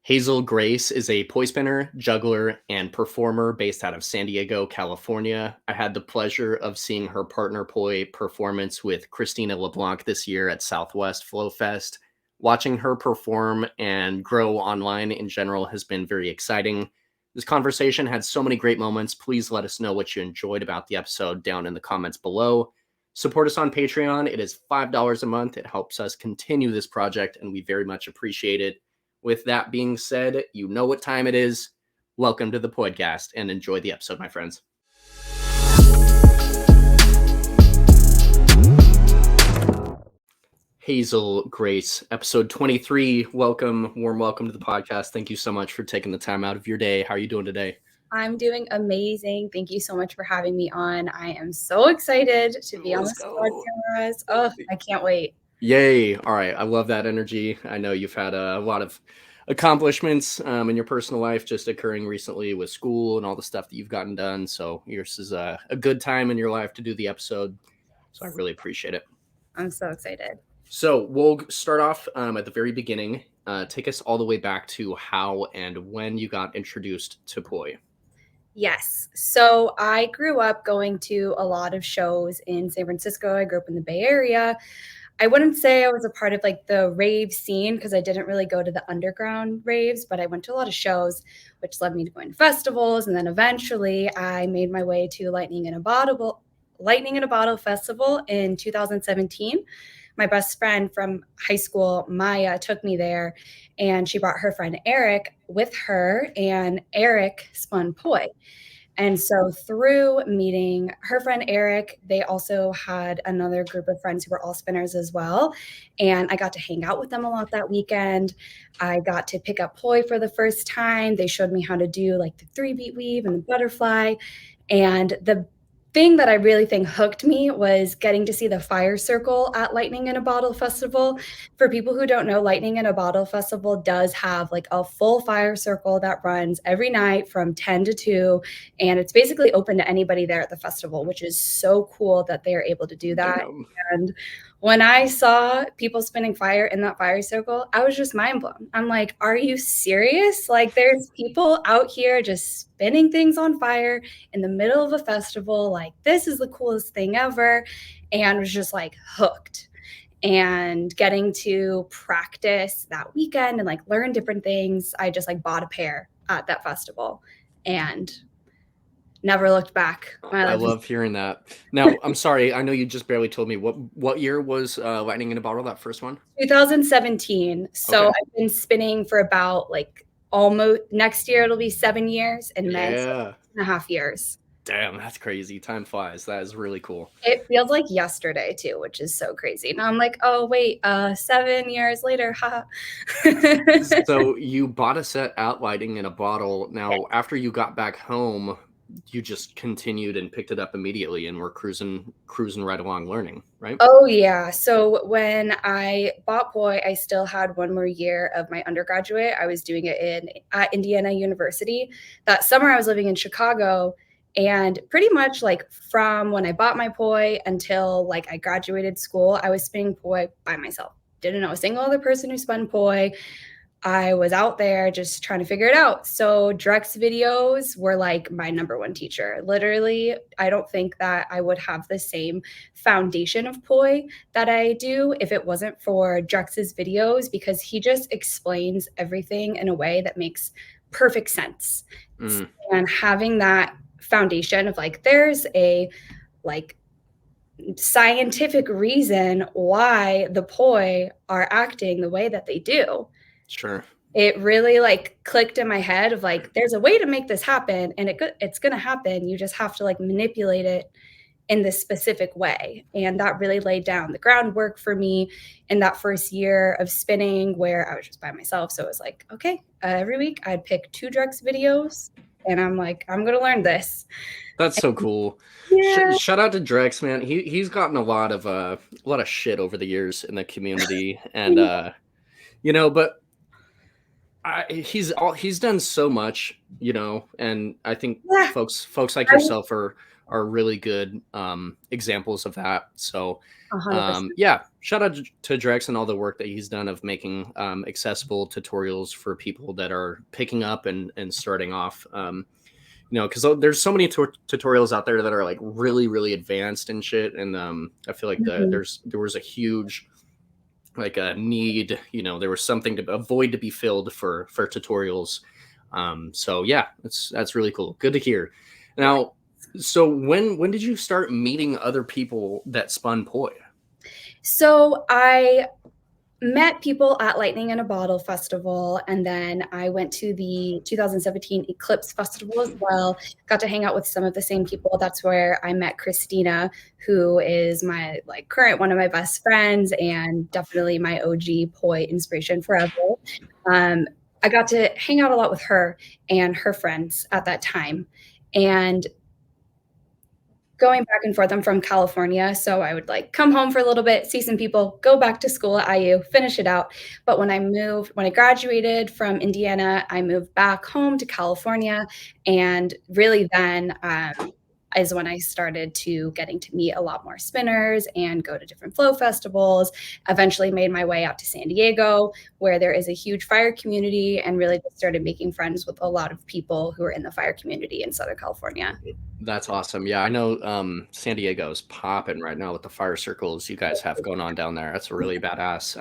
Hazel Grace is a poi spinner, juggler, and performer based out of San Diego, California. I had the pleasure of seeing her partner poi performance with Christina LeBlanc this year at Southwest Flow Fest. Watching her perform and grow online in general has been very exciting. This conversation had so many great moments. Please let us know what you enjoyed about the episode down in the comments below. Support us on Patreon. It is $5 a month. It helps us continue this project, and we very much appreciate it. With that being said, you know what time it is. Welcome to the Poidcast, and enjoy the episode, my friends. Hazel Grace, episode 23. Welcome, warm welcome to the podcast. Thank you so much for taking the time out of your day. How are you doing today? I'm doing amazing. Thank you so much for having me on. I am so excited to be on this podcast. Oh, I can't wait. Yay. All right. I love that energy. I know you've had a lot of accomplishments in your personal life just occurring recently with school and all the stuff that you've gotten done. So yours is a good time in your life to do the episode. So I really appreciate it. I'm so excited. So we'll start off at the very beginning. Take us all the way back to how and when you got introduced to poi. Yes. So I grew up going to a lot of shows in San Francisco. I grew up in the Bay Area. I wouldn't say I was a part of like the rave scene because I didn't really go to the underground raves, but I went to a lot of shows, which led me to going to festivals. And then eventually I made my way to Lightning in a Bottle Festival in 2017. My best friend from high school, Maya, took me there, and she brought her friend Eric with her, and Eric spun poi. And so through meeting her friend Eric, they also had another group of friends who were all spinners as well. And I got to hang out with them a lot that weekend. I got to pick up poi for the first time. They showed me how to do like the 3-beat weave and the butterfly. And the thing that I really think hooked me was getting to see the fire circle at Lightning in a Bottle Festival. For people who don't know, Lightning in a Bottle Festival does have like a full fire circle that runs every night from 10 to 2. And it's basically open to anybody there at the festival, which is so cool that they are able to do that. Damn. And when I saw people spinning fire in that fire circle, I was just mind blown. I'm like, are you serious? Like there's people out here just spinning things on fire in the middle of a festival. Like this is the coolest thing ever. And was just like hooked. And getting to practice that weekend and like learn different things, I just like bought a pair at that festival and never looked back. I love hearing that. Now, I'm sorry. I know you just barely told me what year was Lightning in a Bottle, that first one? 2017. So Okay. I've been spinning for about like almost next year. It'll be 7 years and then 6.5 years. Damn, that's crazy. Time flies. That is really cool. It feels like yesterday too, which is so crazy. Now I'm like, oh wait, 7 years later, haha. So you bought a set at Lightning in a Bottle. Now, after you got back home, you just continued and picked it up immediately and were cruising right along learning, right? Oh yeah. So when I bought poi, I still had one more year of my undergraduate. I was doing it at Indiana University. That summer I was living in Chicago, and pretty much like from when I bought my poi until like I graduated school, I was spinning poi by myself. Didn't know a single other person who spun poi. I was out there just trying to figure it out. So Drex videos were like my number one teacher. Literally, I don't think that I would have the same foundation of poi that I do if it wasn't for Drex's videos, because he just explains everything in a way that makes perfect sense. And having that foundation of like, there's a like scientific reason why the poi are acting the way that they do. Sure. It really like clicked in my head of like, there's a way to make this happen, and it's going to happen. You just have to like manipulate it in this specific way. And that really laid down the groundwork for me in that first year of spinning, where I was just by myself. So it was like, okay, every week I'd pick 2 Drex videos and I'm like, I'm going to learn this. That's so cool. Yeah. Shout out to Drex, man. He's gotten a lot of shit over the years in the community, and but He's done so much, and I think Yeah, folks like I would yourself are really good examples of that. So 100%. yeah, shout out to Drex and all the work that he's done of making accessible tutorials for people that are picking up and starting off. Because there's so many tutorials out there that are like really really advanced and shit, and I feel like Mhm. there was a huge like a need, there was something to avoid to be filled for tutorials. So yeah, that's really cool, good to hear. Now, so when did you start meeting other people that spun poi? So I met people at Lightning in a Bottle Festival, and then I went to the 2017 Eclipse Festival as well. Got to hang out with some of the same people. That's where I met Christina, who is my like current one of my best friends and definitely my OG poi inspiration forever. Um, I got to hang out a lot with her and her friends at that time. And going back and forth. I'm from California, so I would like come home for a little bit, see some people, go back to school at IU, finish it out. But when I graduated from Indiana, I moved back home to California, and really then is when I started to getting to meet a lot more spinners and go to different flow festivals. Eventually made my way out to San Diego, where there is a huge fire community, and really just started making friends with a lot of people who are in the fire community in Southern California. That's awesome. Yeah, I know San Diego's popping right now with the fire circles you guys have going on down there. That's really badass.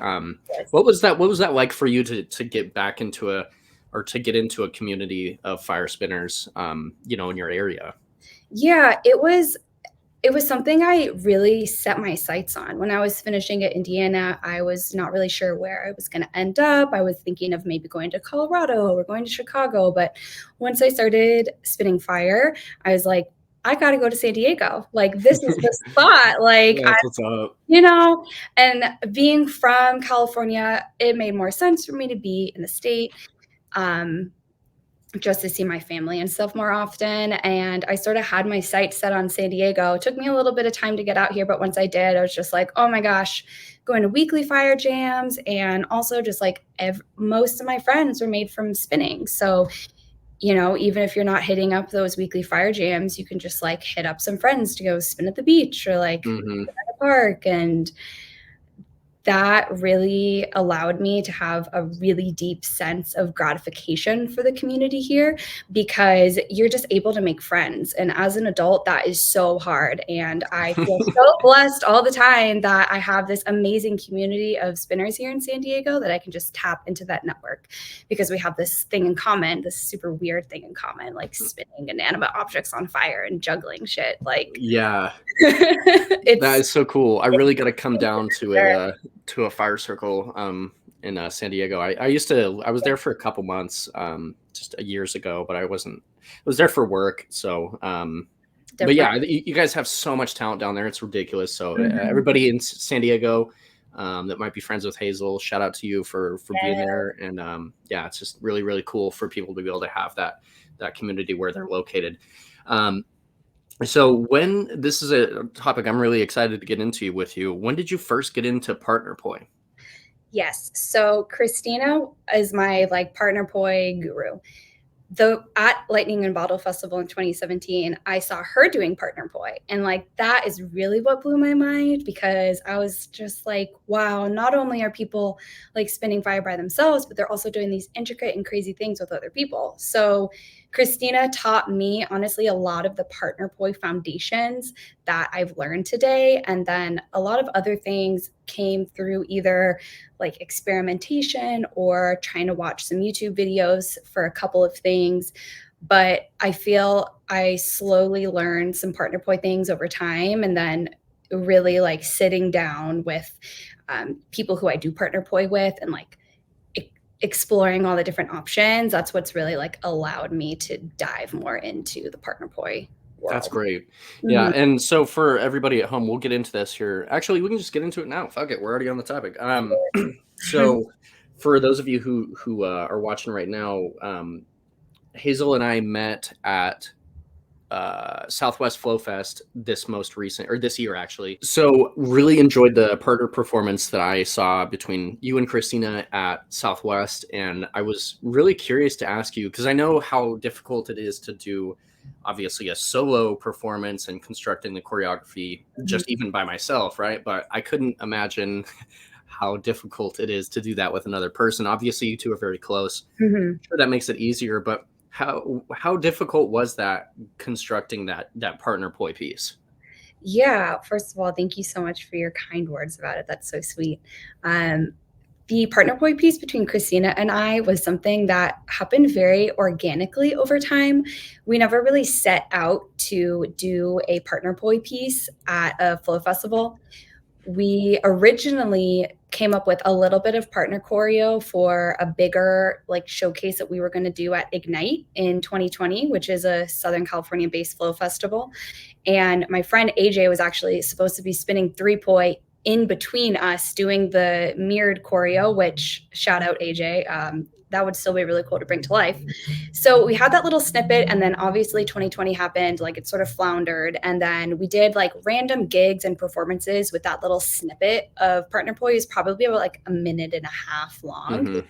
What was that like for you to get back into to get into a community of fire spinners in your area? Yeah, it was something I really set my sights on. When I was finishing at Indiana, I was not really sure where I was gonna end up. I was thinking of maybe going to Colorado or going to Chicago, but once I started spinning fire, I was like, "I gotta go to San Diego. Like, this is the spot." Like, That's what's up. you know? And being from California, it made more sense for me to be in the state. Um, just to see my family and stuff more often. And I sort of had my sights set on San Diego. It took me a little bit of time to get out here, but once I did, I was just like, oh my gosh, going to weekly fire jams. And also, just like most of my friends were made from spinning. So, even if you're not hitting up those weekly fire jams, you can just like hit up some friends to go spin at the beach or like Hmm. at a park. And that really allowed me to have a really deep sense of gratification for the community here, because you're just able to make friends. And as an adult, that is so hard. And I feel so blessed all the time that I have this amazing community of spinners here in San Diego that I can just tap into that network, because we have this thing in common, this super weird thing in common, like spinning inanimate objects on fire and juggling shit. Like, Yeah, that it's is so cool. I really got to come down to a fire circle in San Diego. I was there for a couple months just years ago, but I was there for work. So but different. yeah, you guys have so much talent down there. It's ridiculous. So Mhm. everybody in San Diego that might be friends with Hazel, shout out to you for being there. And yeah, it's just really really cool for people to be able to have that community where they're located. Um, so when this is a topic I'm really excited to get into with you. When did you first get into partner poi? Yes. So Christina is my like partner poi guru. Though at Lightning and Bottle Festival in 2017, I saw her doing partner poi. And like that is really what blew my mind, because I was just like, wow, not only are people like spinning fire by themselves, but they're also doing these intricate and crazy things with other people. So Christina taught me honestly a lot of the partner poi foundations that I've learned today. And then a lot of other things came through either like experimentation or trying to watch some YouTube videos for a couple of things. But I feel I slowly learned some partner poi things over time, and then really like sitting down with people who I do partner poi with and like exploring all the different options. That's what's really like allowed me to dive more into the partner poi That's world. great. Yeah, Mhm. and so for everybody at home, we'll get into this here. Actually, we can just get into it now. Fuck it, we're already on the topic. So for those of you who are watching right now, Hazel and I met at Southwest Flow Fest this year actually. So really enjoyed the partner performance that I saw between you and Christina at Southwest, and I was really curious to ask you, because I know how difficult it is to do obviously a solo performance and constructing the choreography just even by myself, right? But I couldn't imagine how difficult it is to do that with another person. Obviously you two are very close. Mhm. Sure, that makes it easier, but how difficult was that constructing that partner poi piece? Yeah, first of all, thank you so much for your kind words about it. That's so sweet. The partner poi piece between Christina and I was something that happened very organically over time. We never really set out to do a partner poi piece at a flow festival. We originally came up with a little bit of partner choreo for a bigger like showcase that we were going to do at Ignite in 2020, which is a Southern California based flow festival. And my friend AJ was actually supposed to be spinning 3-poi in between us doing the mirrored choreo, which shout out AJ. That would still be really cool to bring to life. So we had that little snippet, and then obviously 2020 happened, like it sort of floundered. And then we did like random gigs and performances with that little snippet of partner poi. Is probably about like a minute and a half long.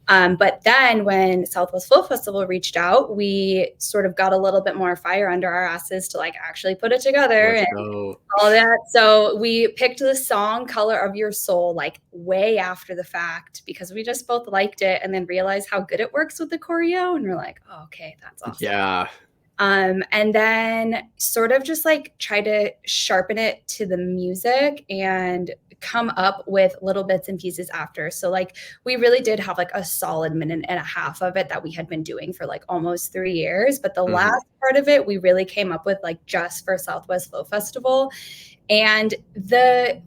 But then when Southwest Flow Festival reached out, we sort of got a little bit more fire under our asses to like actually put it together and all that. So we picked the song Color of Your Soul like way after the fact because we just both liked it and then realized how good it works with the choreo. And we're like, oh, okay, that's awesome. Yeah. And then sort of just like try to sharpen it to the music and come up with little bits and pieces after. So like we really did have like a solid minute and a half of it that we had been doing for like almost 3 years. But the last part of it, we really came up with like just for Southwest Flow Festival. And the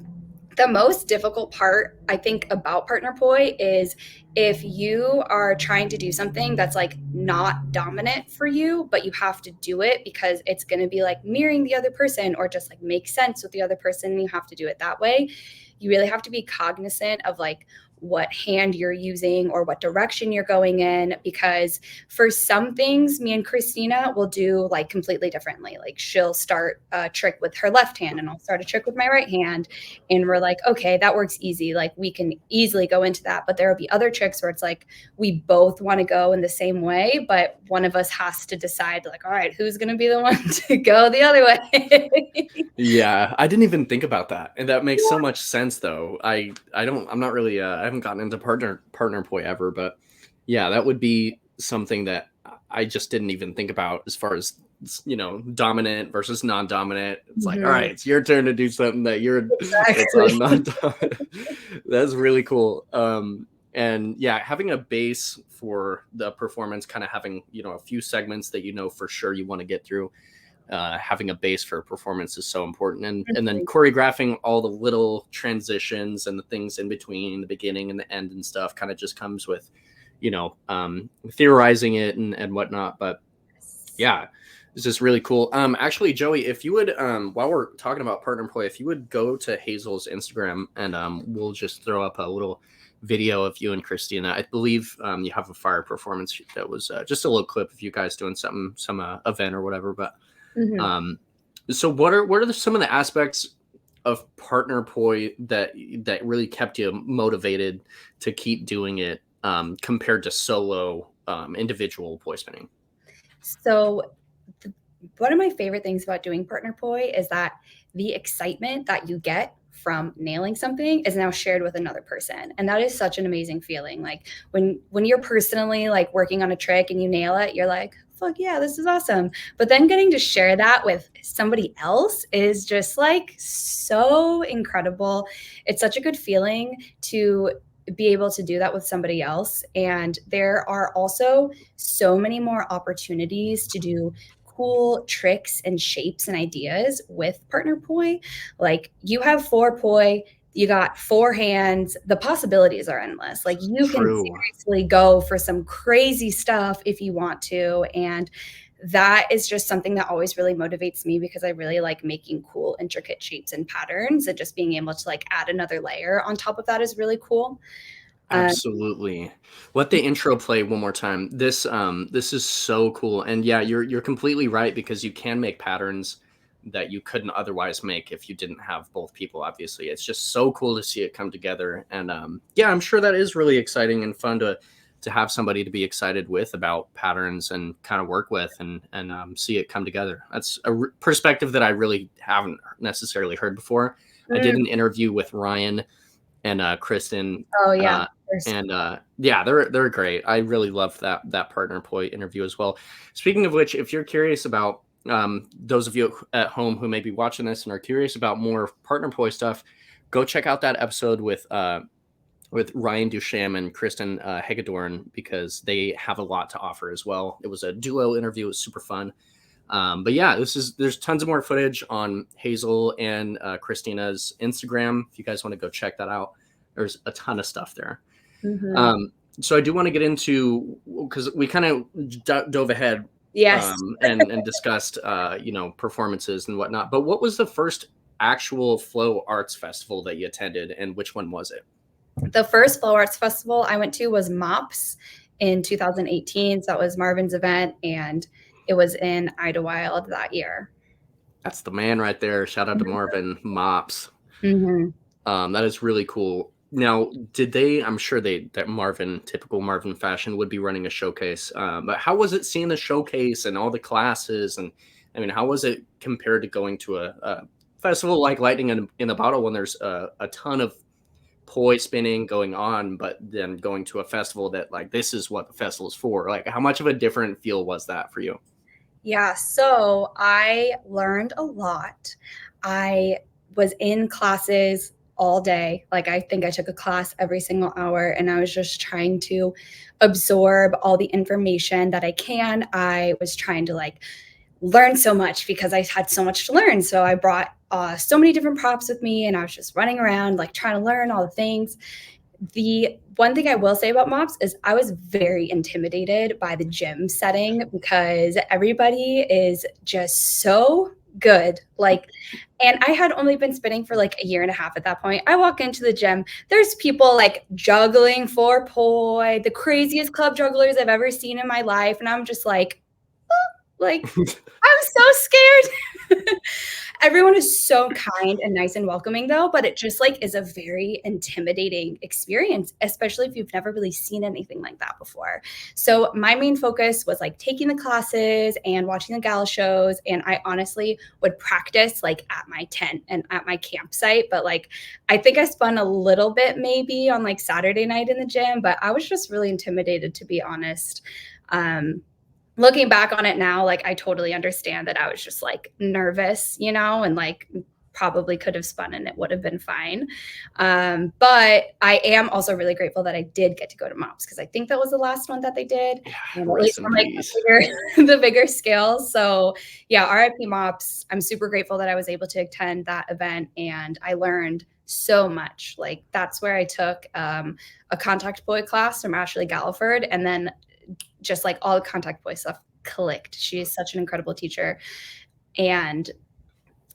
most difficult part, I think, about partner poi is if you are trying to do something that's like not dominant for you, but you have to do it because it's going to be like mirroring the other person or just like make sense with the other person, and you have to do it that way. You really have to be cognizant of like what hand you're using or what direction you're going in, because for some things, me and Christina will do like completely differently. Like she'll start a trick with her left hand and I'll start a trick with my right hand. And we're like, okay, that works easy. Like we can easily go into that. But there will be other tricks where it's like, we both want to go in the same way, but one of us has to decide like, all right, who's going to be the one to go the other way? Yeah, I didn't even think about that. And that makes so much sense though. I'm not really, I haven't gotten into partner poi ever, but yeah, that would be something that I just didn't even think about as far as, dominant versus non-dominant. It's like, all right, it's your turn to do something that it's on non-dominant. That's really cool. And yeah, having a base for the performance, kind of having, a few segments that for sure you want to get through. Having a base for a performance is so important, and then choreographing all the little transitions and the things in between the beginning and the end and stuff kind of just comes with theorizing it and whatnot. But yeah, it's just really cool. Actually, Joey, if you would while we're talking about partner poi, if you would go to Hazel's Instagram, and we'll just throw up a little video of you and Christina. I believe you have a fire performance that was just a little clip of you guys doing some event or whatever. But so what are some of the aspects of partner poi that really kept you motivated to keep doing it compared to solo individual poi spinning? So one of my favorite things about doing partner poi is that the excitement that you get from nailing something is now shared with another person. And that is such an amazing feeling. Like when you're personally like working on a trick and you nail it, you're like, fuck yeah, this is awesome. But then getting to share that with somebody else is just like so incredible. It's such a good feeling to be able to do that with somebody else. And there are also so many more opportunities to do cool tricks and shapes and ideas with partner poi. Like you have 4 poi, you got 4 hands, the possibilities are endless. Like you can seriously go for some crazy stuff if you want to. And that is just something that always really motivates me, because I really like making cool, intricate shapes and patterns, and just being able to like add another layer on top of that is really cool. Absolutely. Let the intro play one more time. This is so cool. And yeah, you're completely right, because you can make patterns that you couldn't otherwise make if you didn't have both people, obviously. It's just so cool to see it come together. And yeah, I'm sure that is really exciting and fun to have somebody to be excited with about patterns and kind of work with and see it come together. That's a perspective that I really haven't necessarily heard before. I did an interview with Ryan and Kristen. Oh yeah. Yeah, they're great. I really loved that partner poi interview as well. Speaking of which, if you're curious about those of you at home who may be watching this and are curious about more partner poi stuff, go check out that episode with Ryan Dusham and Kristen Hegedorn, because they have a lot to offer as well. It was a duo interview. It was super fun. But yeah, there's tons of more footage on Hazel and Christina's Instagram. If you guys want to go check that out, there's a ton of stuff there. So I do want to get into, because we kind of dove ahead, and discussed performances and whatnot. But what was the first actual Flow Arts Festival that you attended, and which one was it? The first Flow Arts Festival I went to was MOPS in 2018. So that was Marvin's event, and it was in Idlewild that year. That's the man right there. Shout out to Marvin. MOPS. That is really cool. Now, I'm sure that Marvin, typical Marvin fashion, would be running a showcase. But how was it seeing the showcase and all the classes? And I mean, how was it compared to going to a festival like Lightning in a Bottle, when there's a ton of poi spinning going on, but then going to a festival that, like, this is what the festival is for? Like, how much of a different feel was that for you? Yeah, so I learned a lot. I was in classes all day. Like, I think I took a class every single hour, and I was just trying to absorb all the information that I can. I was trying to learn so much because I had so much to learn. So I brought so many different props with me, and I was just running around trying to learn all the things. The one thing I will say about MOPS is I was very intimidated by the gym setting, because everybody is just so good. And I had only been spinning for a year and a half at that point. I walk into the gym, there's people juggling for poi, the craziest club jugglers I've ever seen in my life. And I'm just I'm so scared. Everyone is so kind and nice and welcoming, though, but it just is a very intimidating experience, especially if you've never really seen anything like that before. So my main focus was taking the classes and watching the gala shows. And I honestly would practice at my tent and at my campsite. But I think I spun a little bit maybe on Saturday night in the gym, but I was just really intimidated, to be honest. Looking back on it now, I totally understand that I was just nervous, and probably could have spun and it would have been fine. But I am also really grateful that I did get to go to MOPS, because I think that was the last one that they did. At least on the bigger scale. So yeah, RIP MOPS. I'm super grateful that I was able to attend that event, and I learned so much. That's where I took a contact poi class from Ashley Galliford, and then just all the contact poi stuff clicked. She is such an incredible teacher, and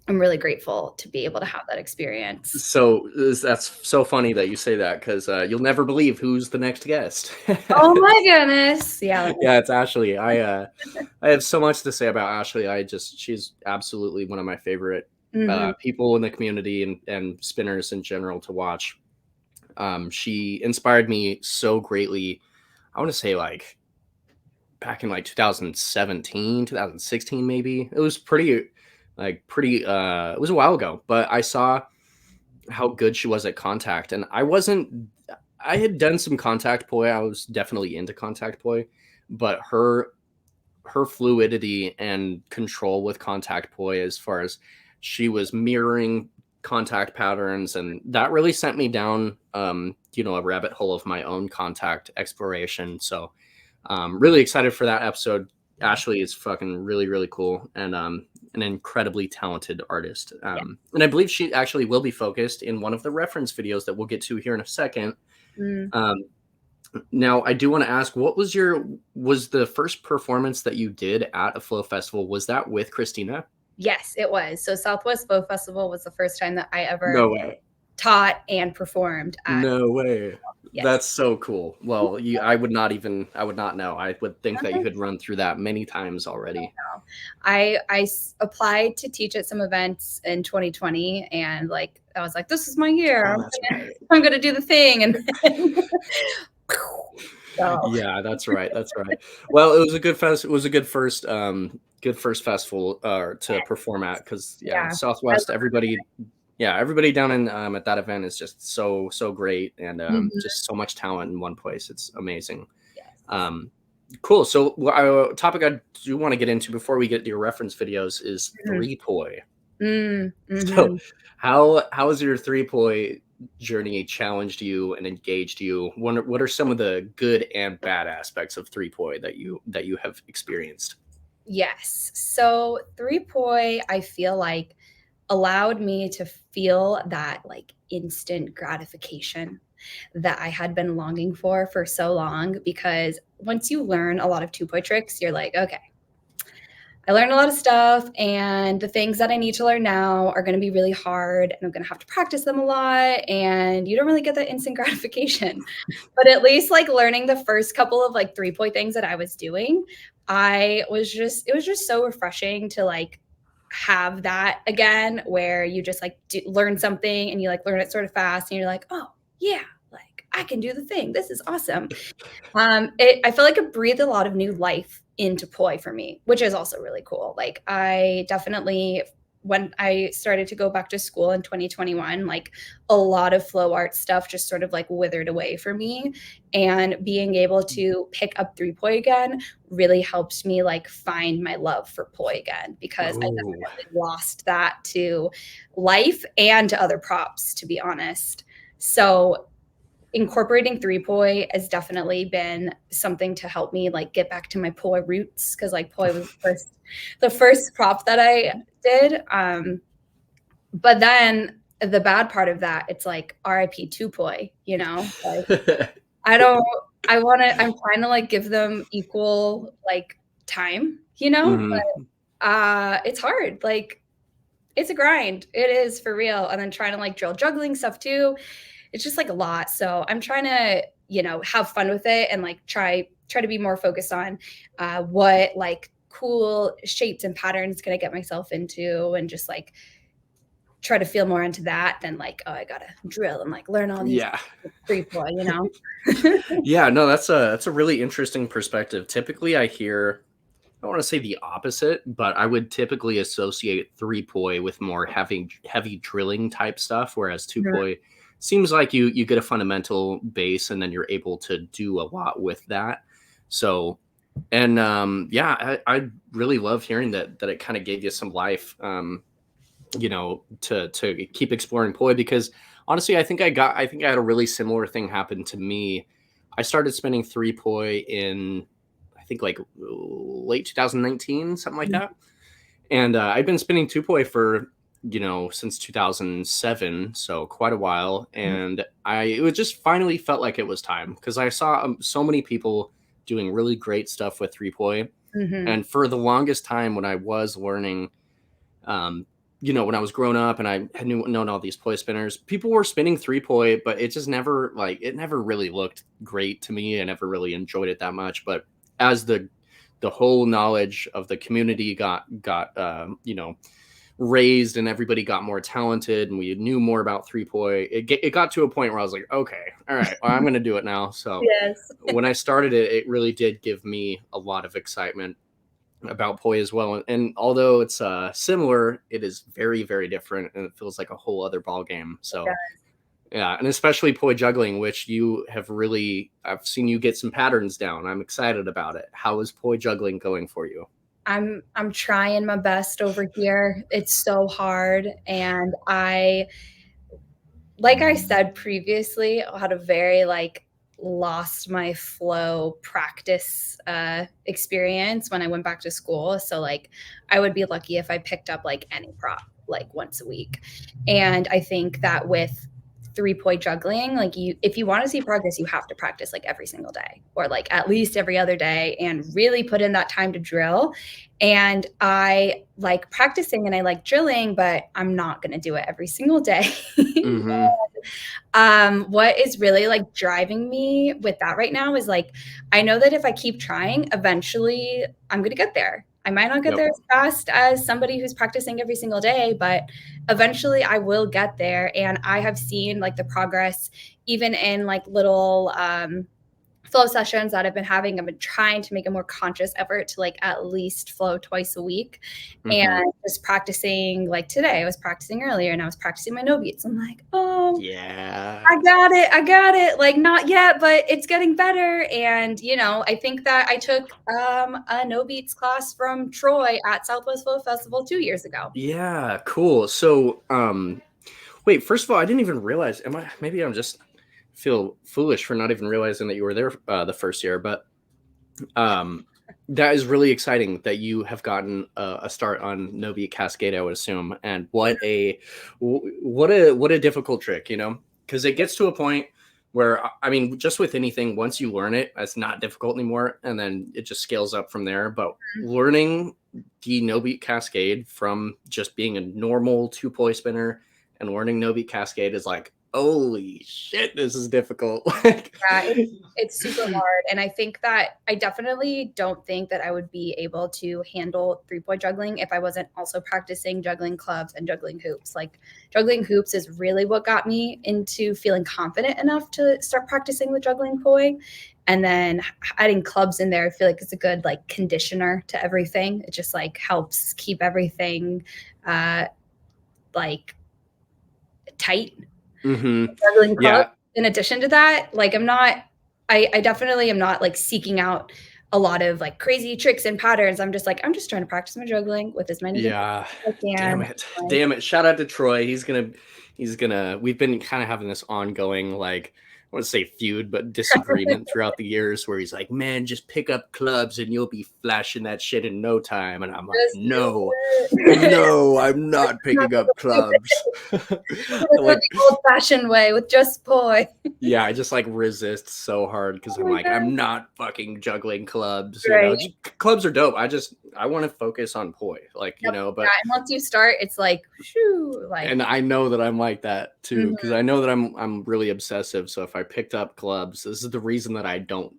I'm really grateful to be able to have that experience. So that's so funny that you say that, because you'll never believe who's the next guest. Oh my goodness. Yeah. Yeah, it's Ashley. I have so much to say about Ashley. She's absolutely one of my favorite people in the community and spinners in general to watch. She inspired me so greatly. I want to say back in 2017, 2016, maybe. It was pretty, it was a while ago, but I saw how good she was at contact. And I had done some contact poi. I was definitely into contact poi, but her fluidity and control with contact poi, as far as she was mirroring contact patterns, and that really sent me down a rabbit hole of my own contact exploration. So really excited for that episode. Ashley is fucking really, really cool, and an incredibly talented artist. And I believe she actually will be focused in one of the reference videos that we'll get to here in a second. Now, I do want to ask, what was the first performance that you did at a Flow Festival? Was that with Christina? Yes, it was. So Southwest Flow Festival was the first time that I ever taught and performed at. No way. Yes. That's so cool. Well, I would not know. I would think that you had run through that many times already. I applied to teach at some events in 2020, and like I was like, this is my year. Oh, that's right. I'm gonna do the thing, and then, so, Yeah, that's right. That's right. Well, it was a good fest. It was a good first festival to perform at because yeah, yeah. Southwest. Everybody down in at that event is just so great and Mhm. just so much talent in one place. It's amazing. Yes. Cool. So, a topic I do want to get into before we get to your reference videos is Mhm. 3-poi. So, Mhm. how has your 3-poi journey challenged you and engaged you? What are some of the good and bad aspects of 3-poi that you have experienced? Yes. So 3-poi, I feel like allowed me to feel that like instant gratification that I had been longing for so long. Because once you learn a lot of 2-poi tricks, you're like, okay, I learned a lot of stuff, and the things that I need to learn now are going to be really hard, and I'm going to have to practice them a lot. And you don't really get that instant gratification. But at least like learning the first couple of like 3-poi things that I was doing, it was just so refreshing to like have that again, where you just like learn something and you like learn it sort of fast, and you're like, oh, yeah, like I can do the thing. This is awesome. I feel like it breathed a lot of new life into poi for me, which is also really cool. Like I definitely, when I started to go back to school in 2021, like a lot of flow art stuff just sort of like withered away for me. And being able to pick up 3-poi again really helped me like find my love for poi again, because I Oh, definitely lost that to life and to other props, to be honest. So incorporating 3-poi has definitely been something to help me like get back to my poi roots, because like poi was the first prop that I did. But then the bad part of that, it's like RIP 2-poi, you know? Like I don't I'm trying to like give them equal like time, you know? hmm But it's hard. Like it's a grind. It is for real. And then trying to like drill juggling stuff too, it's just like a lot. So I'm trying to, you know, have fun with it and like try to be more focused on what like cool shapes and patterns can I get myself into, and just like try to feel more into that than like, oh, I gotta drill and like learn all these Yeah. 3-poi, you know? Yeah, no, that's a really interesting perspective. Typically, I hear I don't want to say the opposite, but I would typically associate 3-poi with more heavy drilling type stuff, whereas Mhm. 2-poi seems like you get a fundamental base and then you're able to do a lot with that. So, and yeah, I really love hearing that it kind of gave you some life. To keep exploring poi because honestly, I think I had a really similar thing happen to me. I started spending 3-poi in I think like late 2019, something like that. And I've been spinning 2-poi for since 2007, so quite a while. And it was just finally felt like it was time because I saw so many people doing really great stuff with 3-poi. Mhm. And for the longest time when I was learning, um, when I was growing up and I had known all these poi spinners, people were spinning 3-poi, but it just never it never really looked great to me. I never really enjoyed it that much. But as the whole knowledge of the community got raised and everybody got more talented and we knew more about 3-poi, it got to a point where I was like, okay, all right, well, I'm going to do it now. So Yes. when I started it, it really did give me a lot of excitement about poi as well. And although it's similar, it is very, very different, and it feels like a whole other ball game. So yeah, and especially poi juggling, which I've seen you get some patterns down. I'm excited about it. How is poi juggling going for you? I'm trying my best over here. It's so hard, and like I said previously, I had a very like lost my flow practice experience when I went back to school. So like I would be lucky if I picked up like any prop like once a week. And I think that with three poi juggling, like if you want to see progress, you have to practice like every single day or like at least every other day and really put in that time to drill. And I like practicing and I like drilling, but I'm not going to do it every single day. What is really like driving me with that right now is like, I know that if I keep trying, eventually I'm going to get there. I might not get there as fast as somebody who's practicing every single day, but eventually I will get there. And I have seen like the progress even in like little flow sessions that I've been having. I've been trying to make a more conscious effort to like at least flow twice a week. And just practicing, like today I was practicing earlier and I was practicing my no beats. I'm like, oh yeah, I got it. Like not yet, but it's getting better. And you know, I think that I took a no beats class from Troy at Southwest Flow Festival 2 years ago. Yeah, cool. So wait, first of all, I didn't even realize, maybe I'm just feel foolish for not even realizing that you were there the first year, but that is really exciting that you have gotten a start on no beat cascade, I would assume. And what a difficult trick, you know, because it gets to a point where, I mean, just with anything, once you learn it, it's not difficult anymore, and then it just scales up from there. But learning the no beat cascade from just being a normal 2-poi spinner and learning no beat cascade is like, holy shit, this is difficult. Yeah, it's super hard. And I think that I definitely don't think that I would be able to handle 3-poi juggling if I wasn't also practicing juggling clubs and juggling hoops. Like juggling hoops is really what got me into feeling confident enough to start practicing with juggling poi. And then adding clubs in there, I feel like it's a good like conditioner to everything. It just like helps keep everything like tight. Juggling clubs. In addition to that, like I definitely am not like seeking out a lot of like crazy tricks and patterns. I'm just trying to practice my juggling with as many as I can. Damn it. Shout out to Troy. He's gonna we've been kind of having this ongoing, like, I want to say feud, but disagreement throughout the years, where he's like, man, just pick up clubs and you'll be flashing that shit in no time. And I'm like, no, I'm not picking up clubs. Like the old-fashioned way with just poi. Yeah, I just like resist so hard because I'm like, I'm not fucking juggling clubs. You know, clubs are dope. I want to focus on poi, like, you know. But and once you start, it's like, shoo, like. And I know that I'm like that too, because I know that I'm really obsessive. So if I picked up clubs, this is the reason that I don't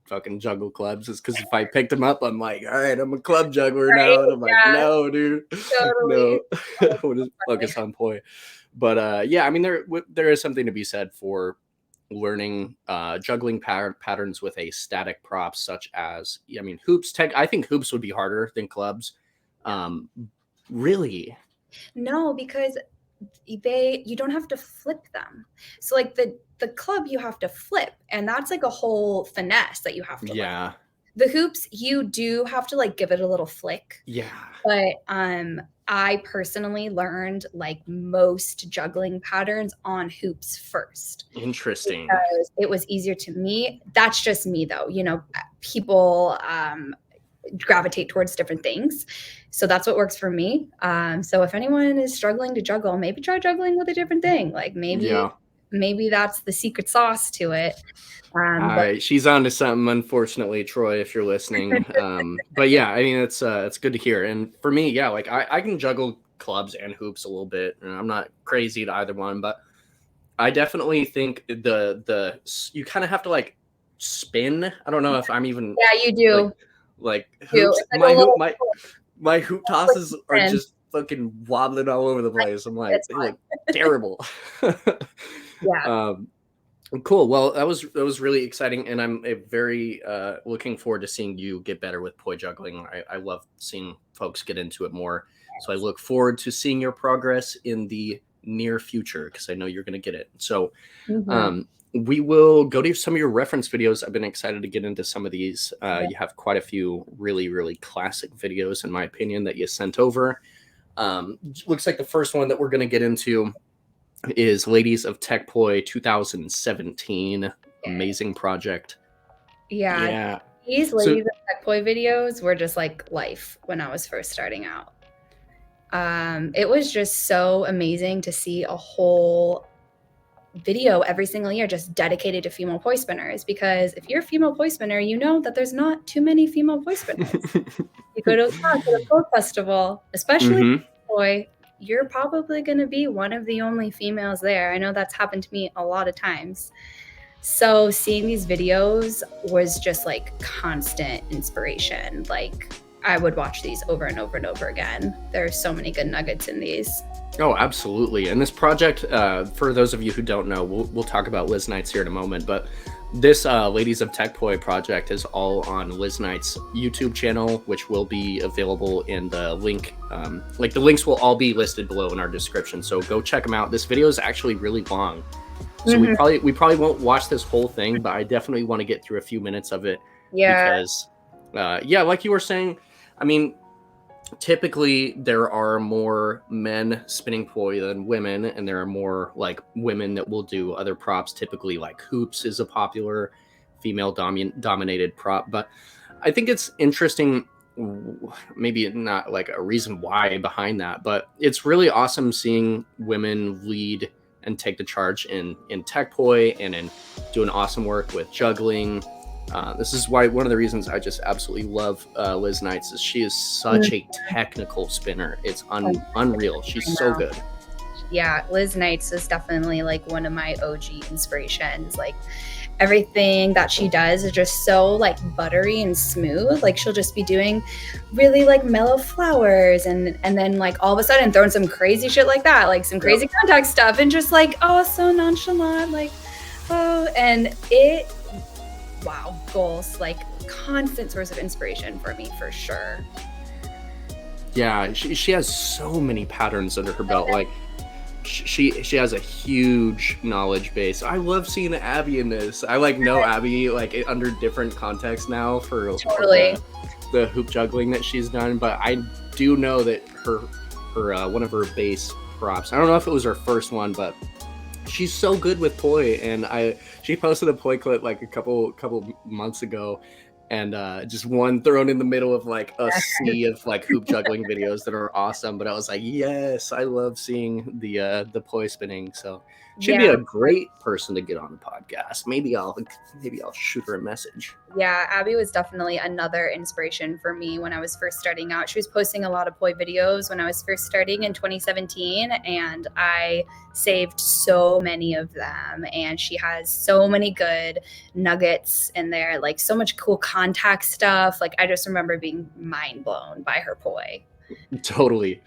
fucking juggle clubs, is because if I picked them up, I'm like, all right, I'm a club juggler now, and I'm like, no, dude, no, we'll just focus on poi. But yeah, I mean, there is something to be said for learning juggling patterns with a static prop, such as, I mean, hoops. I think hoops would be harder than clubs. Really? No, because you don't have to flip them. So like the club you have to flip, and that's like a whole finesse that you have to learn. The hoops, you do have to like give it a little flick. Yeah. But I personally learned like most juggling patterns on hoops first. Interesting. Because it was easier to me. That's just me though. You know, people gravitate towards different things. So that's what works for me. So if anyone is struggling to juggle, maybe try juggling with a different thing. Like maybe that's the secret sauce to it. But she's on to something, unfortunately, Troy, if you're listening. But yeah, I mean, it's good to hear. And for me, yeah, like I can juggle clubs and hoops a little bit, and I'm not crazy to either one, but I definitely think you kind of have to like spin. I don't know if I'm even. Yeah, you do. Like hoops, my hoop tosses are just fucking wobbling all over the place. I'm like, they look terrible. Yeah. Cool. Well, that was really exciting, and I'm very looking forward to seeing you get better with poi juggling. I love seeing folks get into it more. So I look forward to seeing your progress in the near future, because I know you're going to get it. So we will go to some of your reference videos. I've been excited to get into some of these. You have quite a few really, really classic videos, in my opinion, that you sent over. Looks like the first one that we're going to get into is Ladies of Tech Poi 2017. Amazing project. Yeah. These Ladies of Tech Poi videos were just like life when I was first starting out. It was just so amazing to see a whole video every single year just dedicated to female poi spinners, because if you're a female poi spinner, you know that there's not too many female poi spinners. You go to a poi festival, especially poi, you're probably going to be one of the only females there. I know that's happened to me a lot of times. So seeing these videos was just like constant inspiration. Like, I would watch these over and over and over again. There's so many good nuggets in these. Oh, absolutely. And this project, for those of you who don't know, we'll talk about ᴄᴜ here in a moment, but this Ladies of Tech Poi project is all on ᴄᴜ's YouTube channel, which will be available in the link. Like, the links will all be listed below in our description, so go check them out. This video is actually really long, so we probably won't watch this whole thing, but I definitely want to get through a few minutes of it. Because like you were saying, I mean, typically there are more men spinning poi than women, and there are more like women that will do other props. Typically, like hoops is a popular female dominated prop, but I think it's interesting, maybe not like a reason why behind that, but it's really awesome seeing women lead and take the charge in tech poi and in doing awesome work with juggling. This is why one of the reasons I just absolutely love ᴄᴜ is she is such a technical spinner. It's unreal. She's so good. Yeah, ᴄᴜ is definitely like one of my OG inspirations. Like, everything that she does is just so like buttery and smooth. Like, she'll just be doing really like mellow flowers and then like all of a sudden throwing some crazy shit like that, like some crazy contact stuff, and just like, oh, so nonchalant, like, oh, and wow, goals, like constant source of inspiration for me, for sure. Yeah, she has so many patterns under her belt. Like, she has a huge knowledge base. I love seeing Abby in this. I like know Abby like under different contexts now for the hoop juggling that she's done, but I do know that her one of her base props, I don't know if it was her first one, but she's so good with poi, and she posted a poi clip like a couple months ago, and just one thrown in the middle of like a sea of like hoop juggling videos that are awesome. But I was like, yes, I love seeing the poi spinning. So she'd be a great person to get on the podcast. Maybe I'll shoot her a message. Yeah, Abby was definitely another inspiration for me when I was first starting out. She was posting a lot of poi videos when I was first starting in 2017, and I saved so many of them. And she has so many good nuggets in there, like so much cool contact stuff. Like, I just remember being mind blown by her poi. Totally.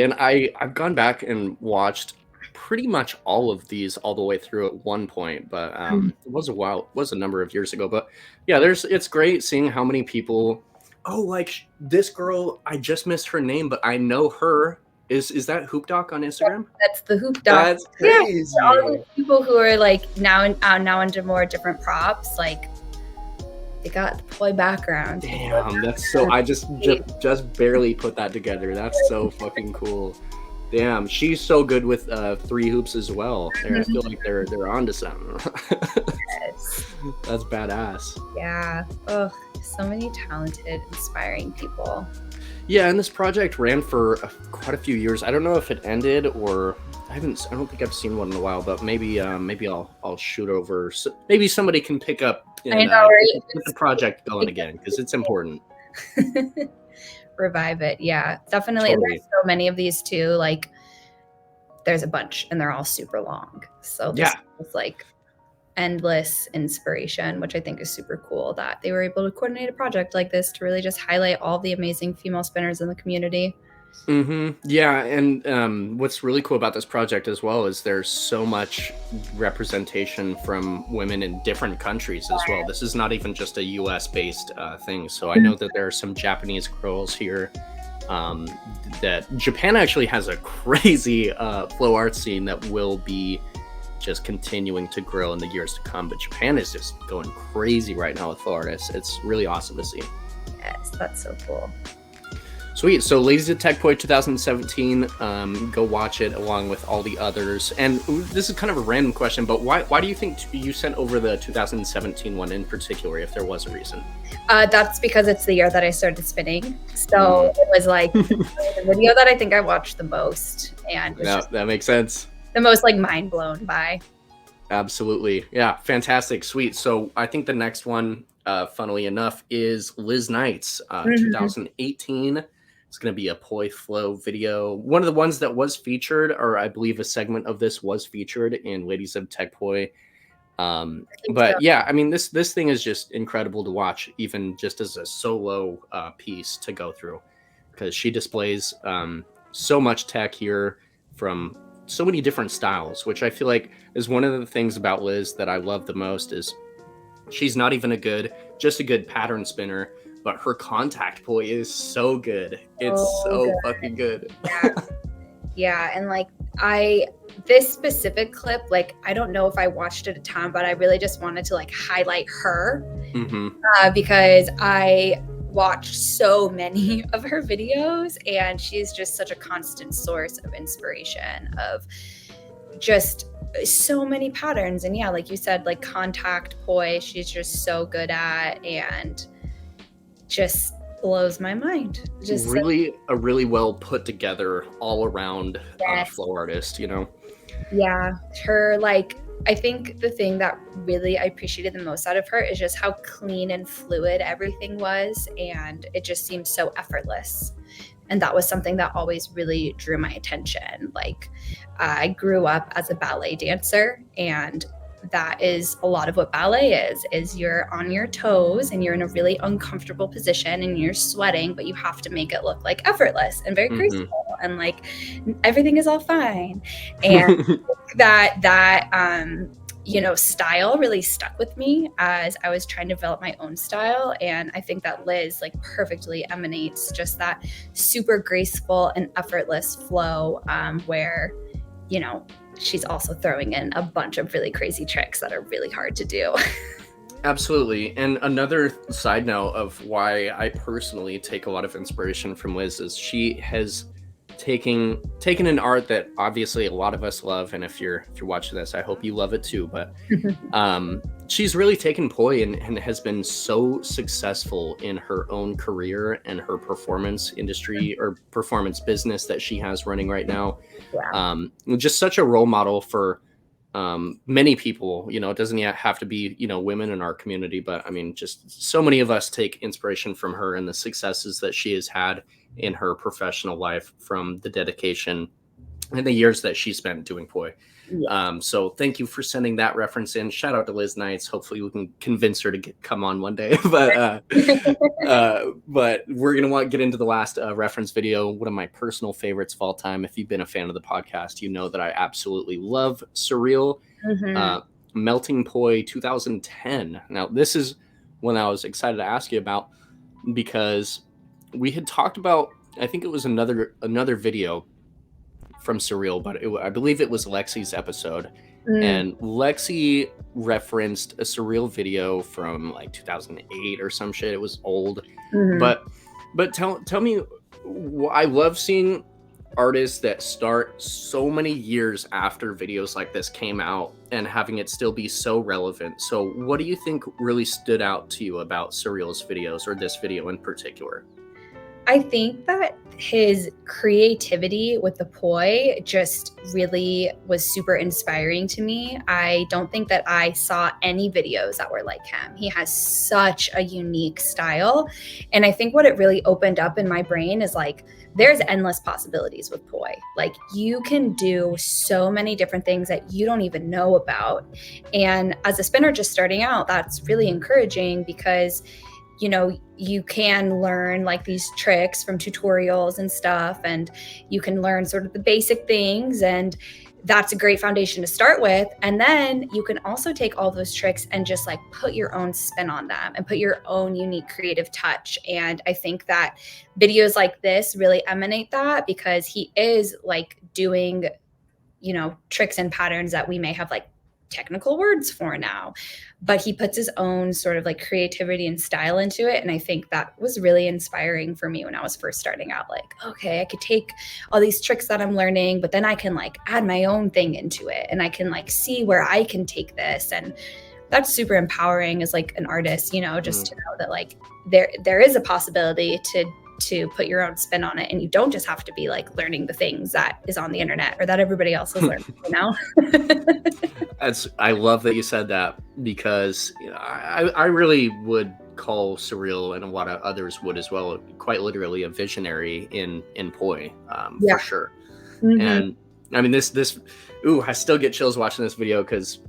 And I've gone back and watched pretty much all of these all the way through at one point, but it was a number of years ago. But yeah, it's great seeing how many people, like this girl, I just missed her name, but I know her. Is that Hoop Doc on Instagram? That's the Hoop Doc. That's crazy. Yeah, all the people who are like now into more different props, like they got the poi background. Damn, that's so. I just barely put that together. That's so fucking cool. Damn, she's so good with three hoops as well. I feel like they're onto something. Yes. That's badass. Yeah. Oh, so many talented, inspiring people. Yeah, and this project ran for quite a few years. I don't know if it ended or I don't think I've seen one in a while, but maybe I'll shoot over. So maybe somebody can pick up and I know, right? get the project going again, because it's important. Revive it. Yeah, definitely. Totally. And there's so many of these too. Like, there's a bunch and they're all super long. So this is like endless inspiration, which I think is super cool that they were able to coordinate a project like this to really just highlight all the amazing female spinners in the community. Yeah, and what's really cool about this project as well is there's so much representation from women in different countries as well. This is not even just a US based thing. So I know that there are some Japanese girls here. That Japan actually has a crazy flow art scene that will be just continuing to grow in the years to come. But Japan is just going crazy right now with flow artists. It's really awesome to see. Yes, that's so cool. Sweet. So Ladies of Tech Poi 2017, go watch it along with all the others. And this is kind of a random question, but why do you think you sent over the 2017 one in particular, if there was a reason? That's because it's the year that I started spinning. So it was like the video that I think I watched the most. And that makes sense. The most like mind blown by. Absolutely. Yeah. Fantastic. Sweet. So I think the next one, funnily enough, is Liz Knight's 2018. It's going to be a poi flow video. One of the ones that was featured, or I believe a segment of this was featured in Ladies of Tech Poi. But yeah, I mean, this thing is just incredible to watch, even just as a solo piece to go through, because she displays so much tech here from so many different styles, which I feel like is one of the things about Liz that I love the most. Is she's not even just a good pattern spinner, but her contact poi is so good. It's so fucking good. Yeah, and like this specific clip, like I don't know if I watched it a ton, but I really just wanted to like highlight her because I watched so many of her videos, and she's just such a constant source of inspiration of just so many patterns. And yeah, like you said, like contact poi, she's just so good at, and just blows my mind. Just really a really well put together all around flow artist, you know. Yeah, her, like, I think the thing that really I appreciated the most out of her is just how clean and fluid everything was, and it just seemed so effortless. And that was something that always really drew my attention. Like, I grew up as a ballet dancer, and that is a lot of what ballet is you're on your toes and you're in a really uncomfortable position and you're sweating, but you have to make it look like effortless and very graceful and like everything is all fine. And that you know, style really stuck with me as I was trying to develop my own style. And I think that Liz like perfectly emanates just that super graceful and effortless flow, where, you know, she's also throwing in a bunch of really crazy tricks that are really hard to do. Absolutely. And another side note of why I personally take a lot of inspiration from Liz is she has taken an art that obviously a lot of us love, and if you're watching this, I hope you love it too, but she's really taken poi and has been so successful in her own career and her performance industry or performance business that she has running right now. Just such a role model for many people. You know, it doesn't yet have to be, you know, women in our community, but I mean, just so many of us take inspiration from her and the successes that she has had in her professional life from the dedication and the years that she spent doing poi. So thank you for sending that reference in. Shout out to Liz Knights. Hopefully we can convince her to come on one day. But we're going to get into the last reference video, one of my personal favorites of all time. If you've been a fan of the podcast, you know that I absolutely love Surreal Melting Poi 2010. Now, this is one I was excited to ask you about because we had talked about, I think it was another video from Surreal, but I believe it was Lexi's episode. And Lexi referenced a Surreal video from like 2008 or some shit. It was old. But tell me, I love seeing artists that start so many years after videos like this came out and having it still be so relevant. So what do you think really stood out to you about Surreal's videos, or this video in particular? I think that his creativity with the poi just really was super inspiring to me. I don't think that I saw any videos that were like him. He has such a unique style. And I think what it really opened up in my brain is like, there's endless possibilities with poi. Like, you can do so many different things that you don't even know about. And as a spinner just starting out, that's really encouraging because, you know, you can learn like these tricks from tutorials and stuff, and you can learn sort of the basic things, and that's a great foundation to start with. And then you can also take all those tricks and just like put your own spin on them and put your own unique creative touch. And I think that videos like this really emanate that, because he is like doing, you know, tricks and patterns that we may have like technical words for now, but he puts his own sort of like creativity and style into it. And I think that was really inspiring for me when I was first starting out. Like, okay, I could take all these tricks that I'm learning, but then I can like add my own thing into it, and I can like see where I can take this. And that's super empowering as like an artist, you know, just to know that like there is a possibility to to put your own spin on it. And you don't just have to be like learning the things that is on the internet or that everybody else is learning, you know? I love that you said that, because I really would call Surreal, and a lot of others would as well, quite literally a visionary in Poi, for sure. Mm-hmm. And I mean, I still get chills watching this video, because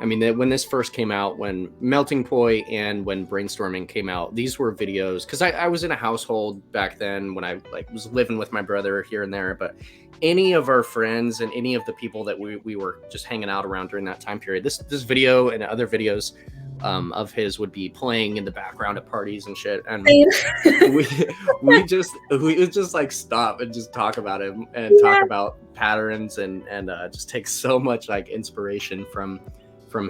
I mean, when this first came out, when Melting Poi and when Brainstorming came out, these were videos, because I was in a household back then when I like was living with my brother here and there, but any of our friends and any of the people that we were just hanging out around during that time period, this video and other videos of his would be playing in the background at parties and shit, and we would just like stop and just talk about him and talk about patterns and just take so much like inspiration from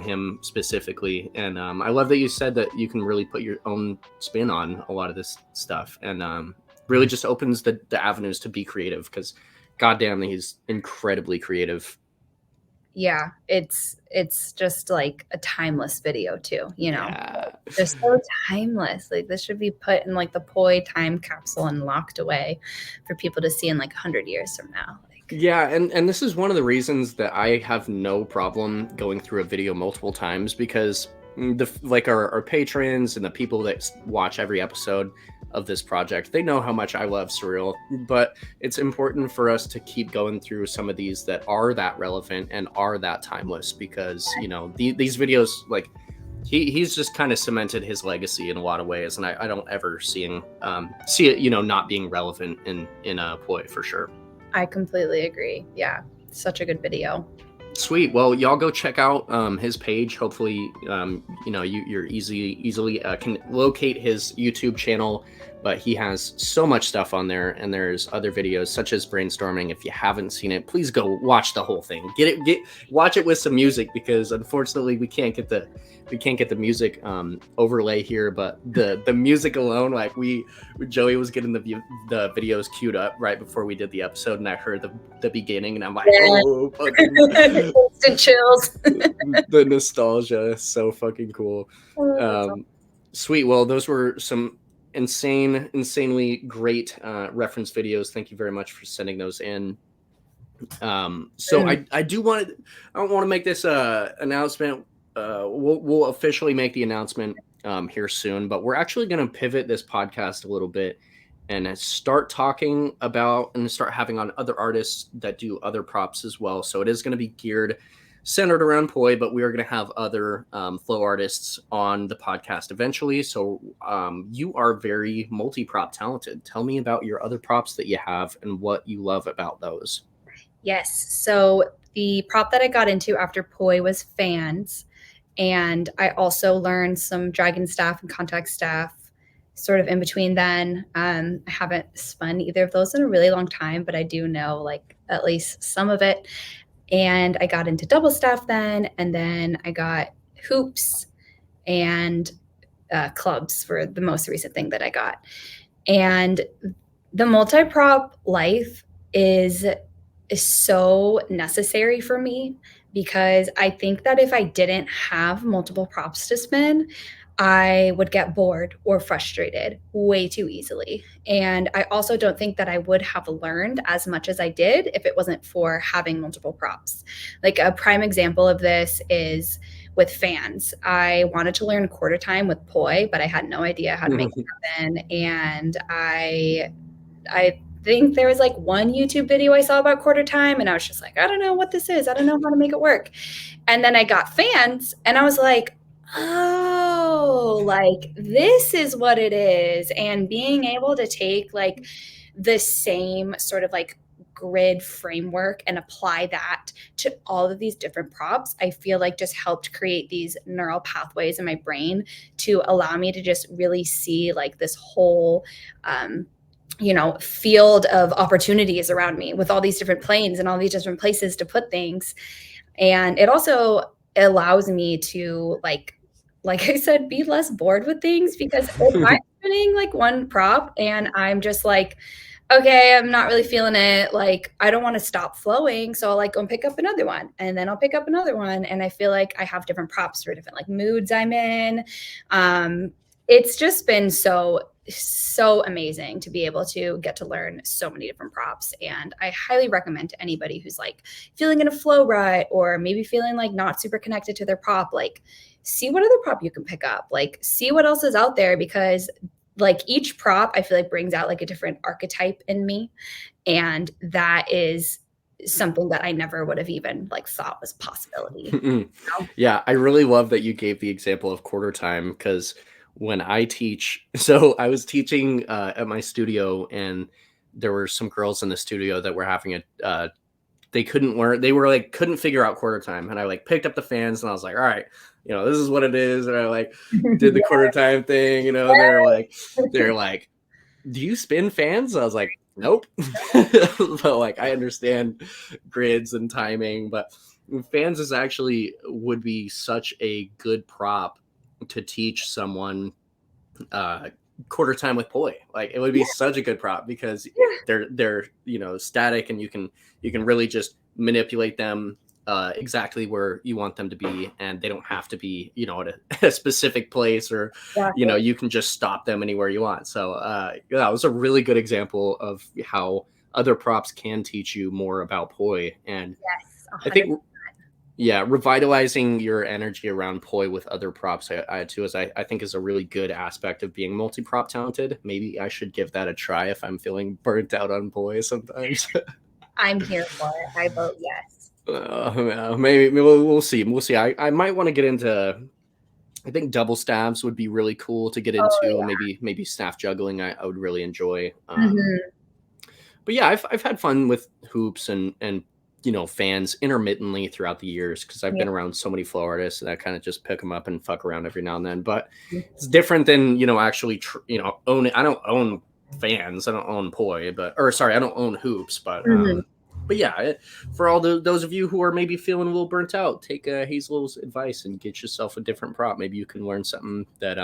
him specifically. And I love that you said that you can really put your own spin on a lot of this stuff, and really just opens the avenues to be creative, because goddamn, he's incredibly creative. Yeah, it's just like a timeless video too, you know. They're so timeless. Like this should be put in like the Poi time capsule and locked away for people to see in like 100 years from now. Yeah, and this is one of the reasons that I have no problem going through a video multiple times, because our patrons and the people that watch every episode of this project, they know how much I love Surreal, but it's important for us to keep going through some of these that are that relevant and are that timeless, because you know these videos, like he's just kind of cemented his legacy in a lot of ways, and I don't ever see it, you know, not being relevant in Poi for sure. I completely agree. Yeah, such a good video. Sweet. Well, y'all go check out his page. Hopefully, you know, you're easily can locate his YouTube channel, but he has so much stuff on there, and there's other videos such as Brainstorming. If you haven't seen it, please go watch the whole thing. Watch it with some music, because unfortunately we can't get the music overlay here, but the music alone, like Joey was getting the videos queued up right before we did the episode, and I heard the beginning, and I'm like, oh, fucking instant chills. The nostalgia is so fucking cool. Sweet. Well, those were some insanely great reference videos. Thank you very much for sending those in. So I don't want to make this announcement. We'll officially make the announcement here soon, but we're actually going to pivot this podcast a little bit and start talking about and start having on other artists that do other props as well. So it is going to be centered around Poi, but we are going to have other flow artists on the podcast eventually. So you are very multi-prop talented. Tell me about your other props that you have and what you love about those. Yes. So the prop that I got into after Poi was fans. And I also learned some dragon staff and contact staff sort of in between then. I haven't spun either of those in a really long time, but I do know like at least some of it. And I got into double staff then, and then I got hoops and clubs for the most recent thing that I got. And the multi-prop life is so necessary for me, because I think that if I didn't have multiple props to spin, I would get bored or frustrated way too easily. And I also don't think that I would have learned as much as I did if it wasn't for having multiple props. Like a prime example of this is with fans. I wanted to learn quarter time with Poi, but I had no idea how to make it happen. And I think there was like one YouTube video I saw about quarter time, and I was just like, I don't know what this is. I don't know how to make it work. And then I got fans, and I was like, oh, like this is what it is. And being able to take like the same sort of like grid framework and apply that to all of these different props, I feel like just helped create these neural pathways in my brain to allow me to just really see like this whole field of opportunities around me with all these different planes and all these different places to put things. And it also allows me to like I said, be less bored with things, because if I'm spinning like one prop and I'm just like, okay, I'm not really feeling it, like I don't want to stop flowing, so I'll like go and pick up another one, and then I'll pick up another one, and I feel like I have different props for different like moods I'm in. It's just been so so amazing to be able to get to learn so many different props. And I highly recommend to anybody who's like feeling in a flow rut or maybe feeling like not super connected to their prop, like see what other prop you can pick up, like see what else is out there, because like each prop I feel like brings out like a different archetype in me. And that is something that I never would have even like thought was a possibility. You know? Yeah, I really love that you gave the example of quarter time, because when I teach, so I was teaching at my studio, and there were some girls in the studio that were having they couldn't learn, they were like, couldn't figure out quarter time. And I like picked up the fans and I was like, all right, this is what it is. And I like did the quarter time thing, and they're like, do you spin fans? I was like, nope. But like, I understand grids and timing, but fans is actually would be such a good prop to teach someone quarter time with poi. Like, it would be such a good prop, because they're static, and you can really just manipulate them exactly where you want them to be, and they don't have to be at a specific place, or you can just stop them anywhere you want. So yeah, it was a really good example of how other props can teach you more about poi. And Yes, I think revitalizing your energy around poi with other props I too, is I think is a really good aspect of being multi-prop talented. Maybe I should give that a try if I'm feeling burnt out on poi sometimes. I'm here for it. I vote yes. Maybe we'll see. I might want to get into, I think double stabs would be really cool to get into. Maybe staff juggling I would really enjoy. But yeah, I've had fun with hoops and fans intermittently throughout the years, because I've been around so many flow artists, and I kind of just pick them up and fuck around every now and then. But it's different than actually own it. I don't own fans. I don't own poi, I don't own hoops, but yeah, for all those of you who are maybe feeling a little burnt out, take Hazel's advice and get yourself a different prop. Maybe you can learn something that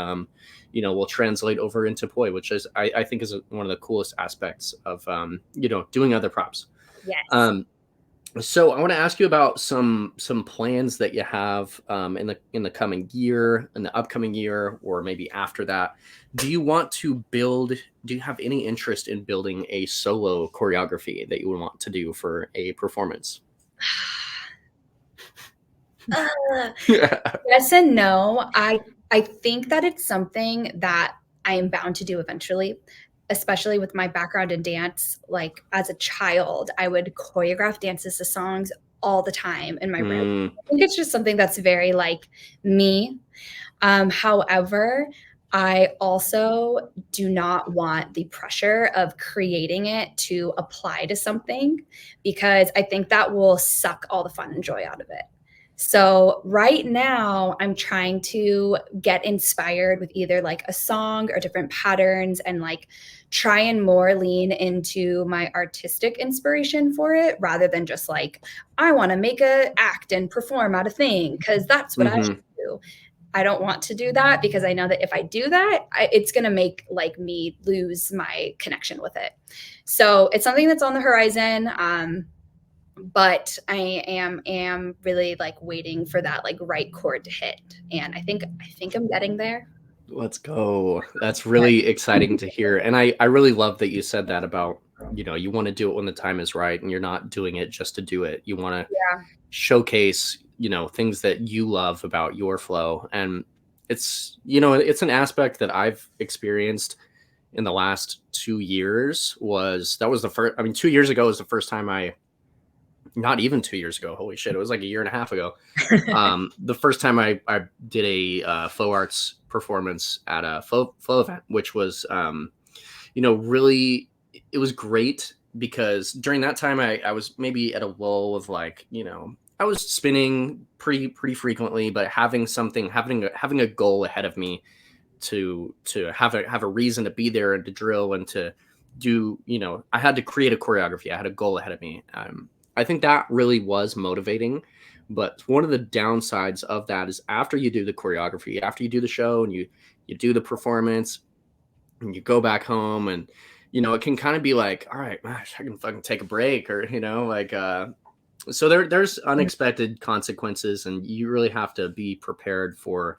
will translate over into poi, which is I think is one of the coolest aspects of doing other props. Yes. So I want to ask you about some plans that you have in the coming year, in the upcoming year, or maybe after that. Do you have any interest in building a solo choreography that you would want to do for a performance? Yes and no. I think that it's something that I am bound to do eventually, especially with my background in dance. Like as a child, I would choreograph dances to songs all the time in my room. I think it's just something that's very like me. However, I also do not want the pressure of creating it to apply to something, because I think that will suck all the fun and joy out of it. So right now I'm trying to get inspired with either like a song or different patterns, and like try and more lean into my artistic inspiration for it, rather than just like, I want to make a act and perform out a thing because that's what I should do. I don't want to do that, because I know that if I do that, it's going to make like me lose my connection with it. So it's something that's on the horizon. But I am really like waiting for that like right chord to hit, and I think I'm getting there. Let's go. That's really exciting to hear, and I really love that you said that about you want to do it when the time is right, and you're not doing it just to do it. You want to showcase things that you love about your flow, and it's it's an aspect that I've experienced in the last 2 years. That was the first, I mean, 2 years ago was the first time not even 2 years ago. Holy shit. It was like a year and a half ago. The first time I did a flow arts performance at a flow event, which was, really, it was great, because during that time I was maybe at a lull of like, I was spinning pretty frequently, but having a goal ahead of me to have a reason to be there and to drill and to do, I had to create a choreography. I had a goal ahead of me. I think that really was motivating. But one of the downsides of that is, after you do the choreography, after you do the show and you do the performance and you go back home, and, it can kind of be like, all right, gosh, I can fucking take a break, or, so there's unexpected consequences, and you really have to be prepared for,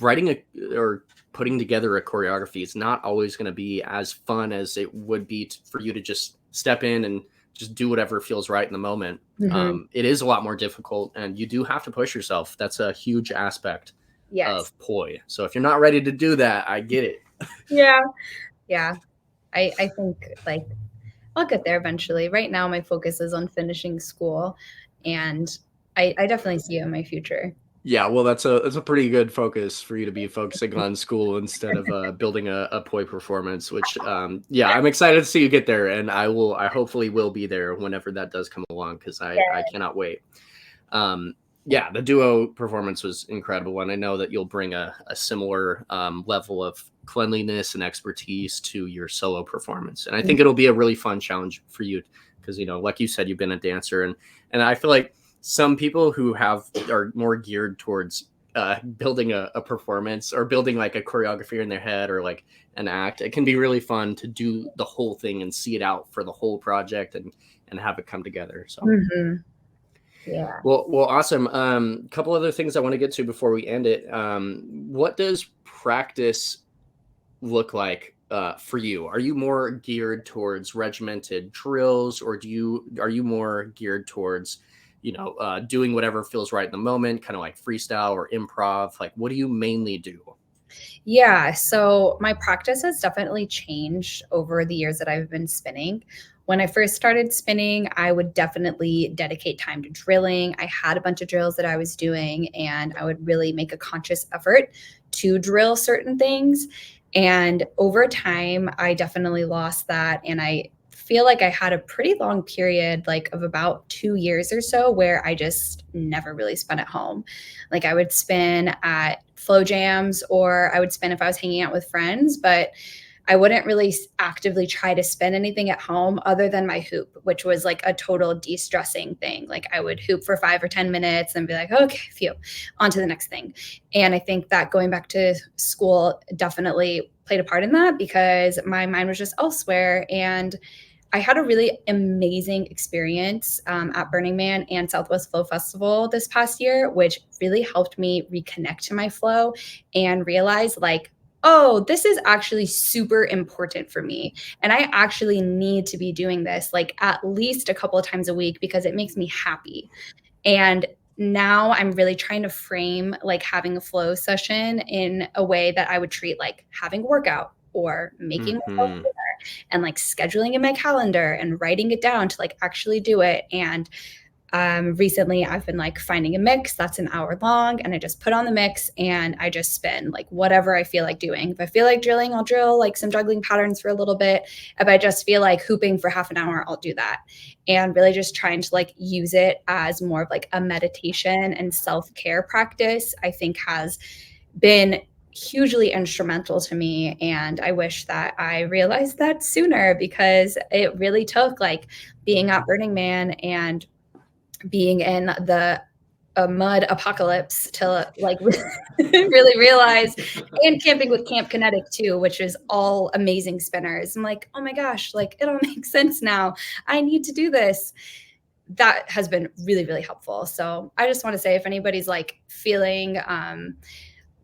writing or putting together a choreography is not always going to be as fun as it would be for you to just step in and just do whatever feels right in the moment. It is a lot more difficult, and you do have to push yourself. That's a huge aspect of poi. So if you're not ready to do that, I get it. Yeah. I think like I'll get there eventually. Right now, my focus is on finishing school, and I definitely see it in my future. Yeah, well, that's a pretty good focus for you to be focusing on school instead of building a poi performance. Which, yeah, I'm excited to see you get there, and I hopefully will be there whenever that does come along, because I cannot wait. Yeah, the duo performance was incredible, and I know that you'll bring a similar level of cleanliness and expertise to your solo performance, and I think it'll be a really fun challenge for you, because like you said, you've been a dancer, and I feel like some people who are more geared towards building a performance or building like a choreography in their head or like an act. It can be really fun to do the whole thing and see it out for the whole project and have it come together. So. Yeah. Well, awesome. Couple other things I want to get to before we end it. What does practice look like for you? Are you more geared towards regimented drills, or are you more geared towards, doing whatever feels right in the moment, kind of like freestyle or improv? Like, what do you mainly do? Yeah, so my practice has definitely changed over the years that I've been spinning. When I first started spinning, I would definitely dedicate time to drilling. I had a bunch of drills that I was doing, and I would really make a conscious effort to drill certain things. And over time, I definitely lost that. And I feel like I had a pretty long period, like of about 2 years or so, where I just never really spun at home. Like I would spin at flow jams, or I would spin if I was hanging out with friends, but I wouldn't really actively try to spin anything at home other than my hoop, which was like a total de-stressing thing. Like I would hoop for 5 or 10 minutes and be like, okay, phew, on to the next thing. And I think that going back to school definitely played a part in that, because my mind was just elsewhere. And I had a really amazing experience at Burning Man and Southwest Flow Festival this past year, which really helped me reconnect to my flow and realize like, oh, this is actually super important for me. And I actually need to be doing this like at least a couple of times a week, because it makes me happy. And now I'm really trying to frame like having a flow session in a way that I would treat like having a workout or making myself dinner, and like scheduling in my calendar and writing it down to like actually do it. And recently I've been like finding a mix that's an hour long, and I just put on the mix and I just spin like whatever I feel like doing. If I feel like drilling, I'll drill like some juggling patterns for a little bit. If I just feel like hooping for half an hour, I'll do that. And really just trying to like use it as more of like a meditation and self-care practice, I think has been hugely instrumental to me. And I wish that I realized that sooner, because it really took like being at Burning Man and being in the mud apocalypse to like really realize, and camping with Camp Kinetic too, which is all amazing spinners. I'm like, oh my gosh, like it all makes sense now. I need to do this. That has been really, really helpful. So I just want to say, if anybody's like feeling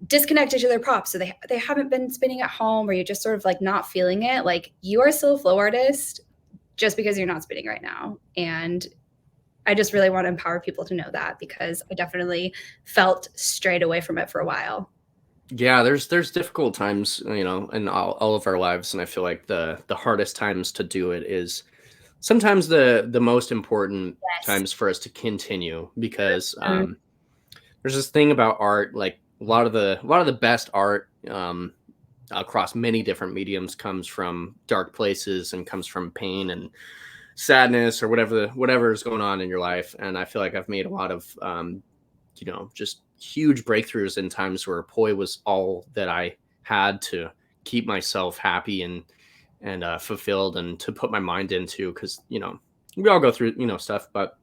disconnected to their props, so they haven't been spinning at home, or you're just sort of like not feeling it, like you are still a flow artist just because you're not spinning right now. And I just really want to empower people to know that, because I definitely felt strayed away from it for a while. Yeah, there's difficult times, in all of our lives, and I feel like the hardest times to do it is sometimes the most important times for us to continue, because there's this thing about art, like a lot of the best art across many different mediums comes from dark places and comes from pain and sadness or whatever is going on in your life. And I feel like I've made a lot of just huge breakthroughs in times where poi was all that I had to keep myself happy and fulfilled, and to put my mind into, because we all go through stuff, but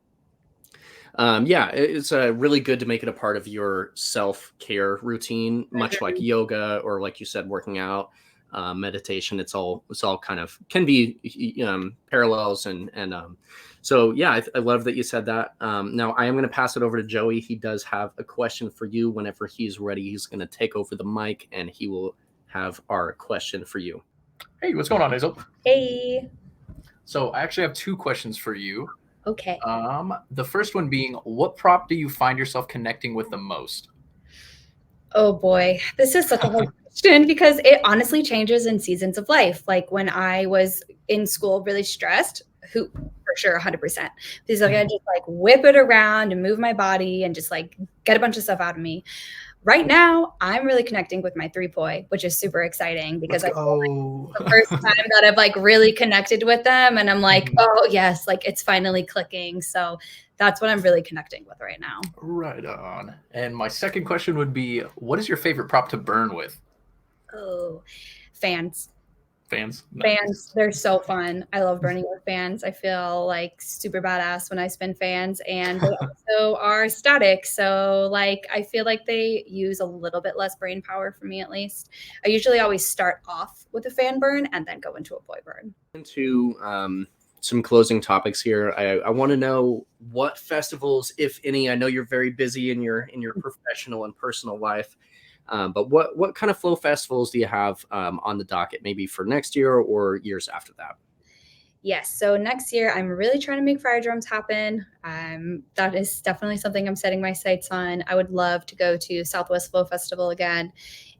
yeah, it's really good to make it a part of your self-care routine, much like yoga, or like you said, working out. meditation. It's all kind of can be parallels and so yeah, I love that you said that. Now I am going to pass it over to Joey. He does have a question for you. Whenever he's ready, he's going to take over the mic and he will have our question for you. Hey, what's going on, Hazel? Hey. So I actually have 2 questions for you. Okay. The first one being, what prop do you find yourself connecting with the most? Oh boy, this is such a hard question because it honestly changes in seasons of life. Like when I was in school really stressed, who for sure 100%. Because like I just like whip it around and move my body and just like get a bunch of stuff out of me. Right now, I'm really connecting with my 3 poi, which is super exciting because I feel like the first time that I've like really connected with them, and I'm like, oh yes, like it's finally clicking. So that's what I'm really connecting with right now. Right on. And my second question would be, what is your favorite prop to burn with? Oh, fans. Fans? Nice. Fans, they're so fun. I love burning with fans. I feel like super badass when I spin fans, and they also are static. So like I feel like they use a little bit less brain power for me, at least. I usually always start off with a fan burn and then go into a poi burn. Into some closing topics here. I want to know what festivals, if any, I know you're very busy in your professional and personal life. But what kind of flow festivals do you have on the docket, maybe for next year or years after that? Yes. So next year, I'm really trying to make fire drums happen. That is definitely something I'm setting my sights on. I would love to go to Southwest Flow Festival again.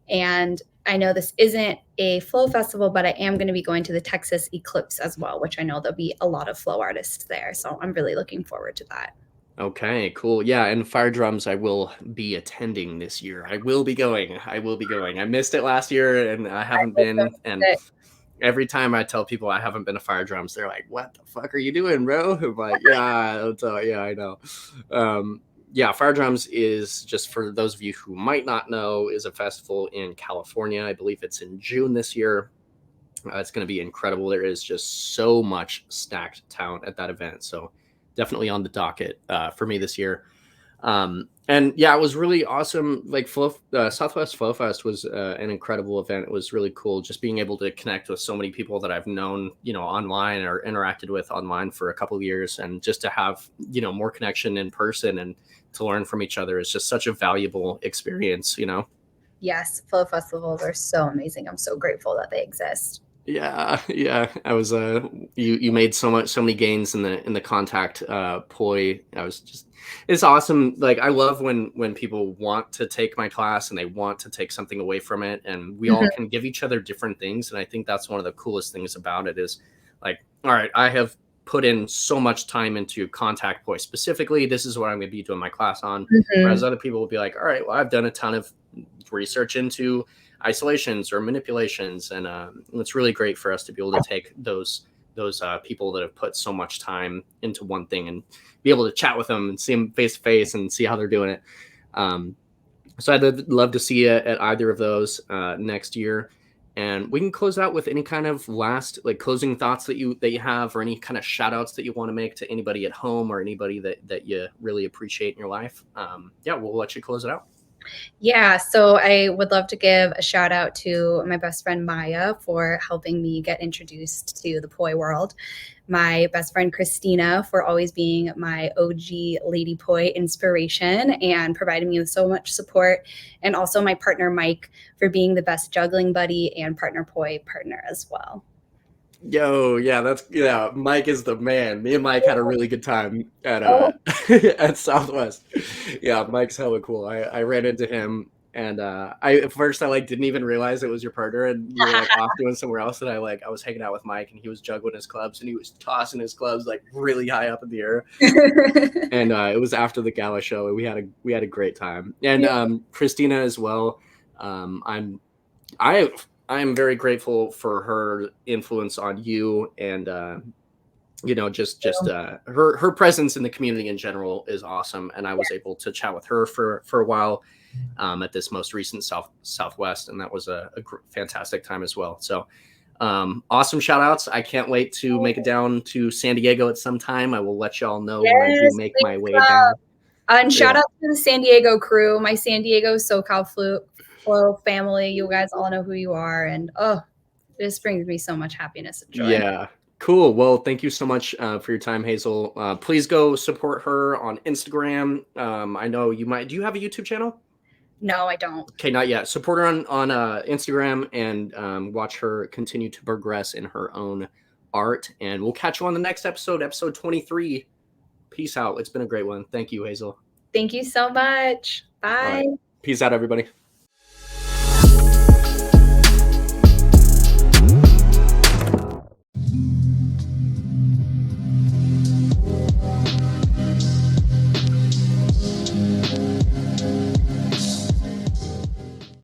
And I know this isn't a flow festival, but I am going to be going to the Texas Eclipse as well, which I know there'll be a lot of flow artists there. So I'm really looking forward to that. Okay, cool. Yeah, and fire drums I will be attending this year. I will be going. I missed it last year and I haven't been. And every time I tell people I haven't been to fire drums, they're like, "What the fuck are you doing, bro?" I'm like, "Yeah, yeah, I know." Yeah, fire drums is, just for those of you who might not know, is a festival in California. I believe it's in June this year. It's going to be incredible. There is just so much stacked talent at that event. So definitely on the docket for me this year. And yeah, it was really awesome. Like Southwest Flow Fest was an incredible event. It was really cool just being able to connect with so many people that I've known, online or interacted with online for a couple of years, and just to have, more connection in person and to learn from each other is just such a valuable experience, Yes, flow festivals are so amazing. I'm so grateful that they exist. Yeah. I was you made so many gains in the contact poi. It's awesome. Like I love when people want to take my class and they want to take something away from it, and we all can give each other different things. And I think that's one of the coolest things about it is like, all right, I have put in so much time into contact poi specifically. This is what I'm going to be doing my class on. Whereas other people will be like, all right, well, I've done a ton of research into isolations or manipulations, and it's really great for us to be able to take those people that have put so much time into one thing and be able to chat with them and see them face to face and see how they're doing it. So I'd love to see you at either of those next year, and we can close out with any kind of last closing thoughts that you have, or any kind of shout outs that you want to make to anybody at home or anybody that you really appreciate in your life. Yeah, we'll let you close it out. Yeah, so I would love to give a shout out to my best friend Maya for helping me get introduced to the poi world. My best friend Christina for always being my OG lady poi inspiration and providing me with so much support. And also my partner Mike for being the best juggling buddy and partner poi partner as well. Yo, yeah, Mike is the man. Me and Mike had a really good time at at Southwest. Yeah, Mike's hella cool. I ran into him, and at first I didn't even realize it was your partner, and you were off doing somewhere else, and I was hanging out with Mike, and he was juggling his clubs, and he was tossing his clubs really high up in the air. And it was after the gala show, and we had a great time. And Christina as well. I am very grateful for her influence on you, and her presence in the community in general is awesome. And I was able to chat with her for a while at this most recent Southwest, and that was a fantastic time as well. So awesome shout outs. I can't wait to make it down to San Diego at some time. I will let y'all know when I do make my way down. And shout out to the San Diego crew, my San Diego SoCal Flow family. You guys all know who you are, and It just brings me so much happiness and joy. Yeah. Cool. Well, thank you so much for your time, Hazel. Please go support her on Instagram. I know you might. Do you have a YouTube channel? No, I don't. Okay, not yet. Support her on Instagram and watch her continue to progress in her own art. And we'll catch you on the next episode, episode 23. Peace out. It's been a great one. Thank you, Hazel. Thank you so much. Bye. Peace out, everybody.